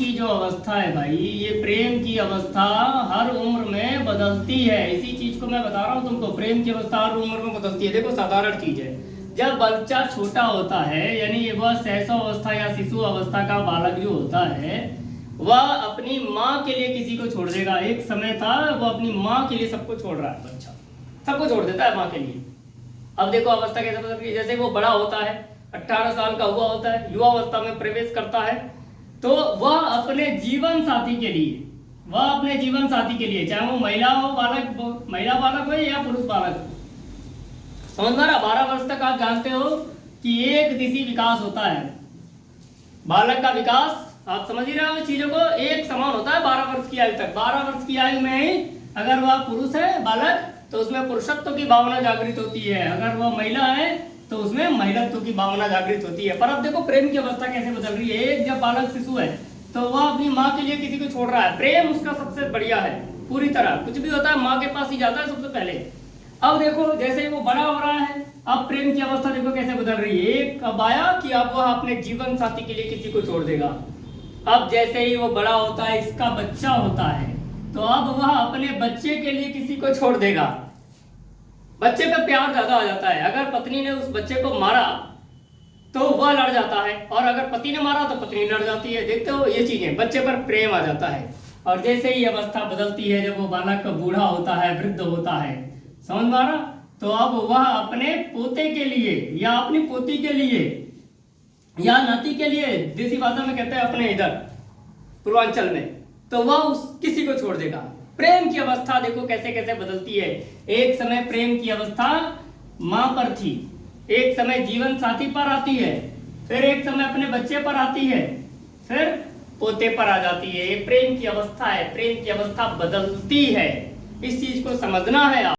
की जो अवस्था है भाई, ये प्रेम की अवस्था हर उम्र में बदलती है। इसी चीज को मैं बता रहा हूँ तुमको, प्रेम की अवस्था हर उम्र में बदलती है। देखो साधारण चीज है, जब बच्चा छोटा होता है यानी वह शैशव अवस्था या शिशु अवस्था का बालक जो होता है, वह अपनी माँ के लिए किसी को छोड़ देगा। एक समय था वो अपनी माँ के लिए सबको छोड़ रहा है, बच्चा सबको छोड़ देता है माँ के लिए। अब देखो अवस्था कैसे बदलती है, जैसे वो बड़ा होता है, 18 साल का हुआ होता है, युवा अवस्था में प्रवेश करता है, तो वह अपने जीवन साथी के लिए, वह अपने जीवन साथी के लिए, चाहे वो महिला हो बालक, महिला बालक हो या पुरुष बालक हो, समझ में आ रहा। 12 वर्ष तक आप जानते हो कि एक दिशी विकास होता है। बालक का विकास आप समझ ही रहे हो चीजों को, एक समान होता है 12 वर्ष की आयु तक। 12 वर्ष की आयु में ही अगर वह पुरुष है बालक तो उसमें पुरुषत्व की भावना जागृत होती है, अगर वह महिला है तो उसमें महिलत्व की भावना जागृत होती है। पर अब देखो प्रेम की अवस्था कैसे बदल रही है। एक जब बालक शिशु है तो वह अपनी माँ के लिए किसी को छोड़ रहा है, प्रेम उसका सबसे बढ़िया है, पूरी तरह कुछ भी होता है माँ के पास ही जाता है सबसे पहले। अब देखो जैसे वो बड़ा हो रहा है, अब प्रेम की अवस्था देखो कैसे बदल रही है। एक अब आया कि अब वह अपने जीवन साथी के लिए किसी को छोड़ देगा। अब जैसे ही वो बड़ा होता है, इसका बच्चा होता है, तो अब वह अपने बच्चे के लिए किसी को छोड़ देगा। बच्चे पे प्यार ज्यादा आ जाता है। अगर पत्नी ने उस बच्चे को मारा तो वह लड़ जाता है, और अगर पति ने मारा तो पत्नी लड़ जाती है। देखते हो ये चीजें, बच्चे पर प्रेम आ जाता है। और जैसे ही अवस्था बदलती है, जब वो बालक बूढ़ा होता है, वृद्ध होता है, समझ में आ रहा, तो अब वह अपने पोते के लिए या अपनी पोती के लिए या नाती के लिए, देसी भाषा में कहते हैं अपने इधर पूर्वांचल में, तो वह उस किसी को छोड़ देगा। प्रेम की अवस्था देखो कैसे कैसे बदलती है। एक समय प्रेम की अवस्था माँ पर थी, एक समय जीवन साथी पर आती है, फिर एक समय अपने बच्चे पर आती है, फिर पोते पर आ जाती है। ये प्रेम की अवस्था है, प्रेम की अवस्था बदलती है, इस चीज को समझना है आप।